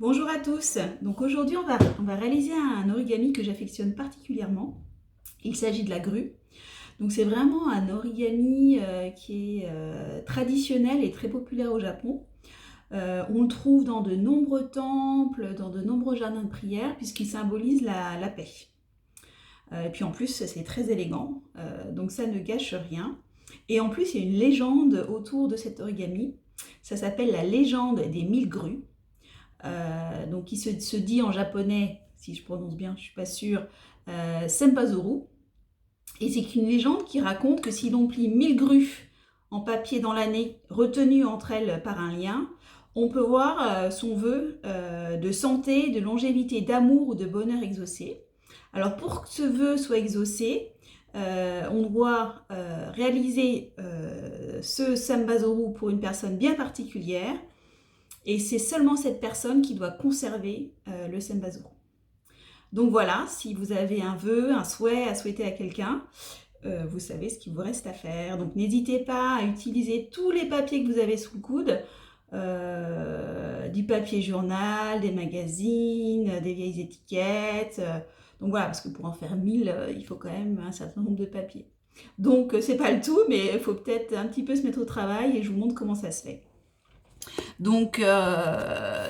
Bonjour à tous. Donc aujourd'hui on va réaliser un origami que j'affectionne particulièrement. Il s'agit de la grue. Donc c'est vraiment un origami qui est traditionnel et très populaire au Japon. On le trouve dans de nombreux temples, dans de nombreux jardins de prière puisqu'il symbolise la paix. Et puis en plus c'est très élégant, donc ça ne gâche rien. Et en plus il y a une légende autour de cet origami. Ça s'appelle la légende des 1000 grues. Donc il se dit en japonais, si je prononce bien, je suis pas sûre, Senpazuru. Et c'est une légende qui raconte que si l'on plie 1000 grues en papier dans l'année, retenues entre elles par un lien, on peut voir son vœu de santé, de longévité, d'amour ou de bonheur exaucé. Alors pour que ce vœu soit exaucé, on doit réaliser ce Senpazuru pour une personne bien particulière. Et c'est seulement cette personne qui doit conserver le senbazuru. Donc voilà, si vous avez un vœu, un souhait à souhaiter à quelqu'un, vous savez ce qu'il vous reste à faire. Donc n'hésitez pas à utiliser tous les papiers que vous avez sous le coude, du papier journal, des magazines, des vieilles étiquettes. Donc voilà, parce que pour en faire 1000, il faut quand même un certain nombre de papiers. Donc c'est pas le tout, mais il faut peut-être un petit peu se mettre au travail et je vous montre comment ça se fait. Donc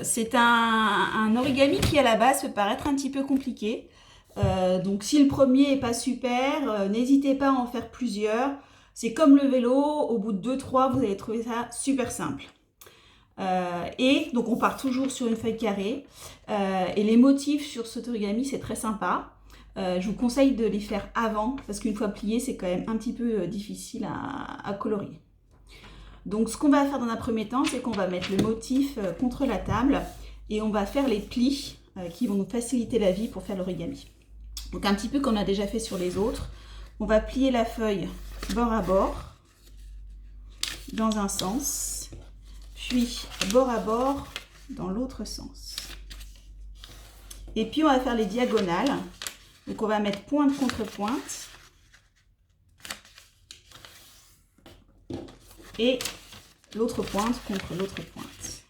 c'est un origami qui à la base peut paraître un petit peu compliqué. Donc si le premier est pas super, n'hésitez pas à en faire plusieurs. C'est comme le vélo, au bout de 2-3, vous allez trouver ça super simple. Et donc on part toujours sur une feuille carrée. Et les motifs sur cet origami, c'est très sympa. Je vous conseille de les faire avant, parce qu'une fois plié, c'est quand même un petit peu difficile à colorier. Donc ce qu'on va faire dans un premier temps, c'est qu'on va mettre le motif contre la table et on va faire les plis qui vont nous faciliter la vie pour faire l'origami. Donc un petit peu comme on a déjà fait sur les autres, on va plier la feuille bord à bord dans un sens, puis bord à bord dans l'autre sens. Et puis on va faire les diagonales. Donc on va mettre pointe contre pointe et l'autre pointe contre l'autre pointe.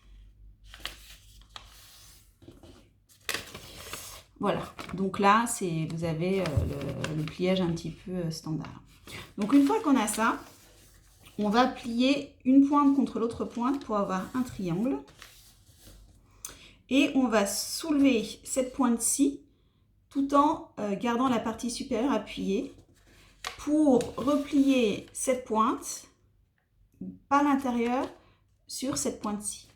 Voilà, donc là, vous avez le pliage un petit peu standard. Donc une fois qu'on a ça, on va plier une pointe contre l'autre pointe pour avoir un triangle. Et on va soulever cette pointe-ci tout en gardant la partie supérieure appuyée pour replier cette pointe par l'intérieur sur cette pointe-ci.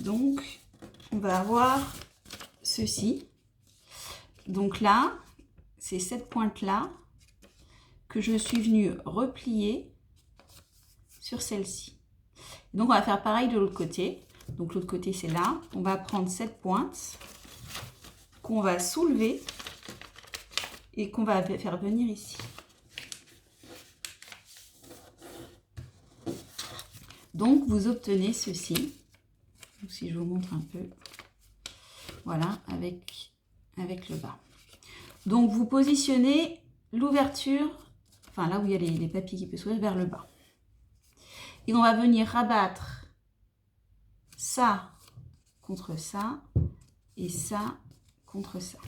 Donc, on va avoir ceci. Donc là, c'est cette pointe-là que je suis venue replier sur celle-ci. Donc, on va faire pareil de l'autre côté. Donc, l'autre côté, c'est là. On va prendre cette pointe qu'on va soulever et qu'on va faire venir ici. Donc, vous obtenez ceci. Donc, si je vous montre un peu, voilà, avec le bas. Donc, vous positionnez l'ouverture, enfin là où il y a les papiers qui peuvent s'ouvrir, vers le bas. Et on va venir rabattre ça contre ça et ça contre ça.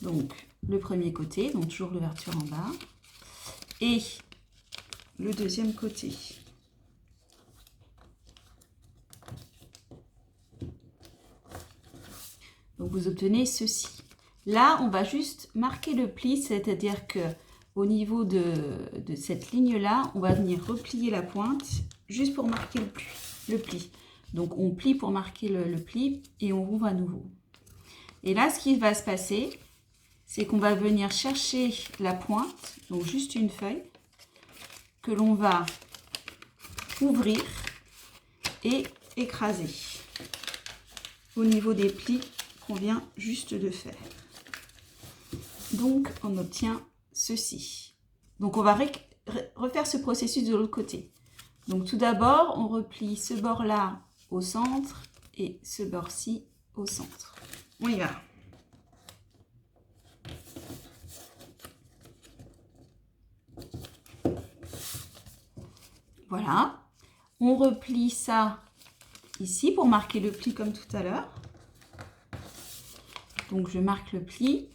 Donc, le premier côté, donc toujours l'ouverture en bas, et le deuxième côté. Donc vous obtenez ceci. Là, on va juste marquer le pli, c'est-à-dire que au niveau de cette ligne-là, on va venir replier la pointe juste pour marquer le pli. Donc on plie pour marquer le pli et on rouvre à nouveau. Et là, ce qui va se passer, c'est qu'on va venir chercher la pointe, donc juste une feuille, que l'on va ouvrir et écraser au niveau des plis qu'on vient juste de faire. Donc on obtient ceci. Donc on va refaire ce processus de l'autre côté. Donc tout d'abord, on replie ce bord-là au centre et ce bord-ci au centre. On y va. Voilà. On replie ça ici pour marquer le pli comme tout à l'heure. Donc je marque le pli,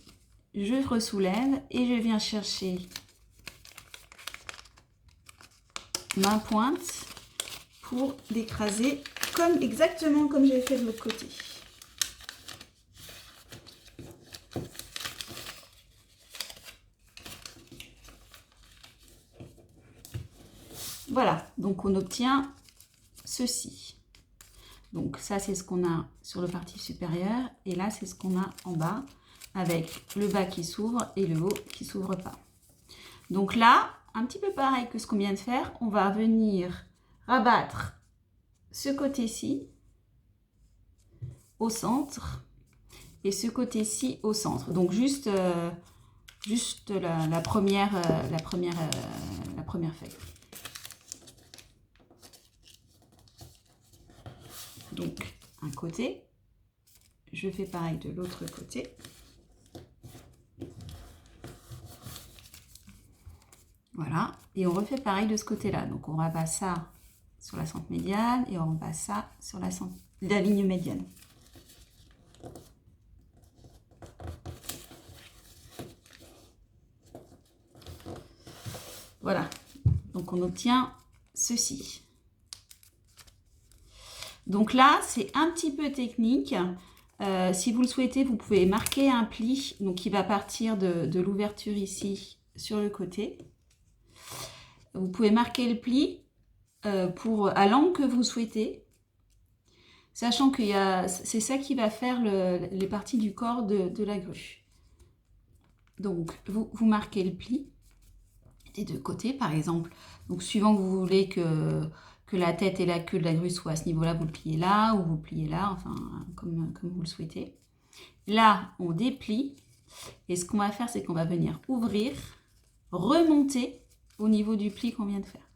je ressoulève et je viens chercher ma pointe pour l'écraser exactement comme j'ai fait de l'autre côté. Voilà, donc on obtient ceci. Donc ça, c'est ce qu'on a sur le parti supérieur. Et là, c'est ce qu'on a en bas avec le bas qui s'ouvre et le haut qui ne s'ouvre pas. Donc là, un petit peu pareil que ce qu'on vient de faire, on va venir rabattre ce côté-ci au centre et ce côté-ci au centre. Donc juste la première feuille. Donc un côté, je fais pareil de l'autre côté. Voilà, et on refait pareil de ce côté-là. Donc on rabat ça sur la centre médiane et on rabat ça sur la ligne médiane. Voilà, donc on obtient ceci. Donc là, c'est un petit peu technique. Si vous le souhaitez, vous pouvez marquer un pli, donc qui va partir de l'ouverture ici sur le côté. Vous pouvez marquer le pli à l'angle que vous souhaitez, sachant que c'est ça qui va faire les parties du corps de la grue. Donc, vous marquez le pli des deux côtés, par exemple. Donc, suivant que vous voulez que la tête et la queue de la grue soient à ce niveau-là, vous le pliez là ou vous le pliez là, enfin, comme vous le souhaitez. Là, on déplie. Et ce qu'on va faire, c'est qu'on va venir ouvrir, remonter au niveau du pli qu'on vient de faire.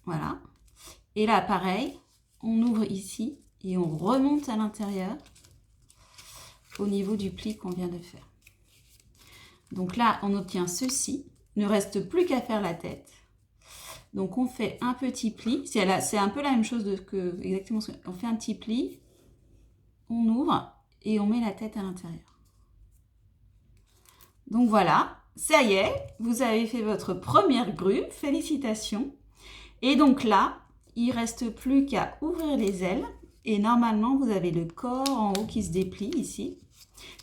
Voilà. Et là, pareil, on ouvre ici et on remonte à l'intérieur au niveau du pli qu'on vient de faire. Donc là, on obtient ceci. Il ne reste plus qu'à faire la tête. Donc on fait un petit pli. C'est un peu la même chose exactement. On fait un petit pli, on ouvre et on met la tête à l'intérieur. Donc voilà. Ça y est, vous avez fait votre première grue, félicitations. Et donc là, il ne reste plus qu'à ouvrir les ailes. Et normalement, vous avez le corps en haut qui se déplie ici.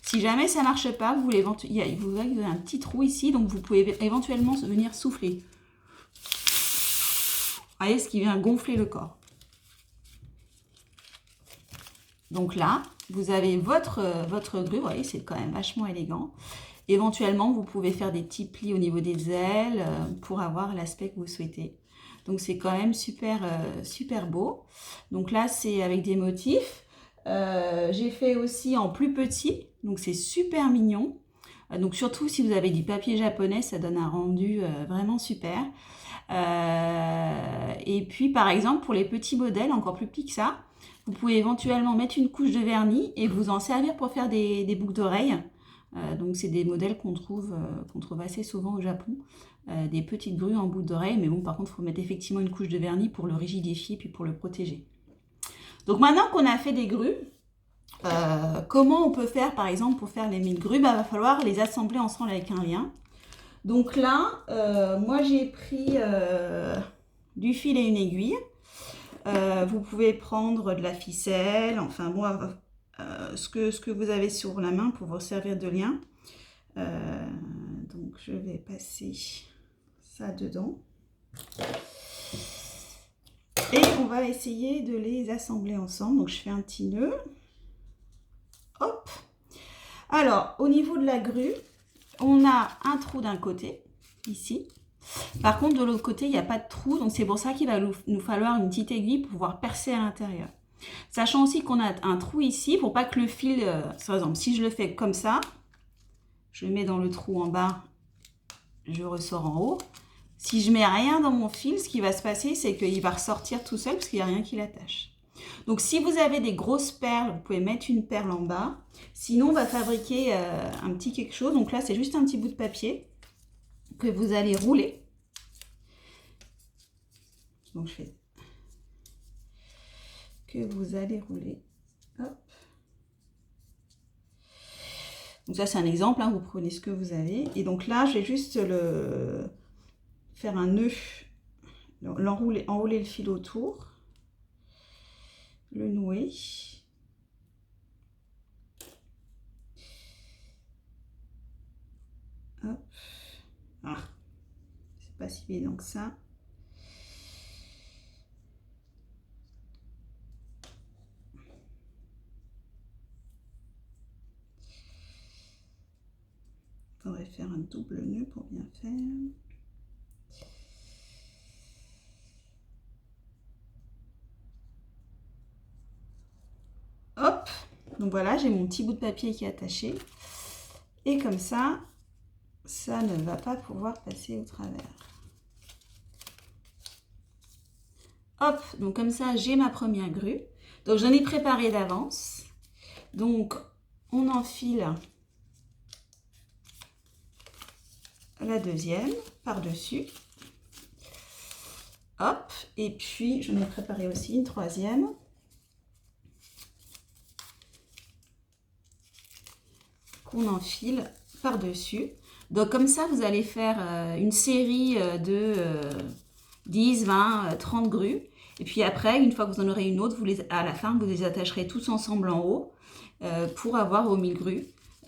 Si jamais ça ne marche pas, vous avez un petit trou ici, donc vous pouvez éventuellement venir souffler. Vous voyez, ce qui vient gonfler le corps. Donc là, vous avez votre grue, vous voyez, c'est quand même vachement élégant. Éventuellement, vous pouvez faire des petits plis au niveau des ailes pour avoir l'aspect que vous souhaitez. Donc, c'est quand même super beau. Donc là, c'est avec des motifs. J'ai fait aussi en plus petit. Donc, c'est super mignon. Donc, surtout si vous avez du papier japonais, ça donne un rendu vraiment super. Et puis, par exemple, pour les petits modèles, encore plus petits que ça, vous pouvez éventuellement mettre une couche de vernis et vous en servir pour faire des boucles d'oreilles. Donc c'est des modèles qu'on trouve assez souvent au Japon, des petites grues en boucle d'oreille, mais bon, par contre il faut mettre effectivement une couche de vernis pour le rigidifier puis pour le protéger. Donc maintenant qu'on a fait des grues, comment on peut faire par exemple pour faire les 1000 grues? Va falloir les assembler ensemble avec un lien. Donc là, moi j'ai pris du fil et une aiguille. Vous pouvez prendre de la ficelle, enfin moi... ce que vous avez sur la main pour vous servir de lien. Donc je vais passer ça dedans. Et on va essayer de les assembler ensemble. Donc je fais un petit nœud. Hop. Alors au niveau de la grue, on a un trou d'un côté, ici. Par contre de l'autre côté, il n'y a pas de trou. Donc c'est pour ça qu'il va nous falloir une petite aiguille pour pouvoir percer à l'intérieur. Sachant aussi qu'on a un trou ici pour pas que le fil, par exemple, si je le fais comme ça, je le mets dans le trou en bas, je ressors en haut. Si je mets rien dans mon fil, ce qui va se passer, c'est qu'il va ressortir tout seul parce qu'il n'y a rien qui l'attache. Donc si vous avez des grosses perles, vous pouvez mettre une perle en bas. Sinon, on va fabriquer un petit quelque chose. Donc là, c'est juste un petit bout de papier que vous allez rouler. Donc je fais que vous allez rouler. Hop. Donc ça c'est un exemple, hein, vous prenez ce que vous avez. Et donc là, je vais juste faire un nœud, enrouler le fil autour, le nouer. Hop. Ah, c'est pas si évident que ça. Il faudrait faire un double nœud pour bien faire. Hop, donc voilà, j'ai mon petit bout de papier qui est attaché. Et comme ça ne va pas pouvoir passer au travers. Hop, donc comme ça, j'ai ma première grue. Donc j'en ai préparé d'avance. Donc on enfile la deuxième par-dessus. Hop, et puis j'en ai préparé aussi une troisième. Qu'on enfile par-dessus. Donc comme ça, vous allez faire une série de 10, 20, 30 grues. Et puis après, une fois que vous en aurez une autre, à la fin, vous les attacherez tous ensemble en haut pour avoir vos 1000 grues.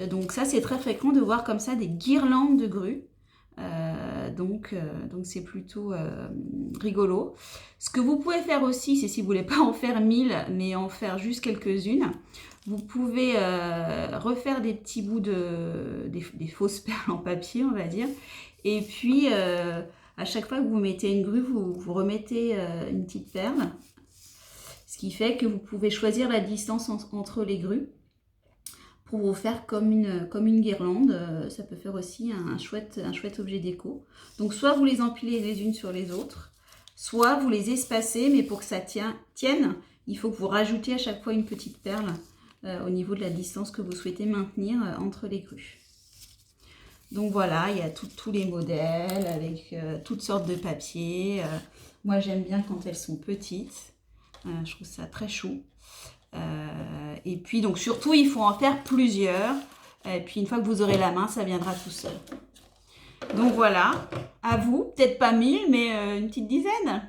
Donc ça, c'est très fréquent de voir comme ça des guirlandes de grues. Donc c'est plutôt rigolo. Ce que vous pouvez faire aussi, c'est si vous voulez pas en faire 1000, mais en faire juste quelques-unes, vous pouvez refaire des petits bouts des fausses perles en papier, on va dire. Et puis, à chaque fois que vous mettez une grue, vous remettez une petite perle. Ce qui fait que vous pouvez choisir la distance entre les grues pour vous faire comme une guirlande. Ça peut faire aussi un chouette objet déco. Donc, soit vous les empilez les unes sur les autres, soit vous les espacez, mais pour que ça tienne, il faut que vous rajoutiez à chaque fois une petite perle au niveau de la distance que vous souhaitez maintenir entre les grues. Donc voilà, il y a tous les modèles avec toutes sortes de papiers. Moi j'aime bien quand elles sont petites, je trouve ça très chou. Et puis donc surtout il faut en faire plusieurs. Et puis une fois que vous aurez la main, ça viendra tout seul. Donc voilà, à vous, peut-être pas 1000, mais une petite dizaine.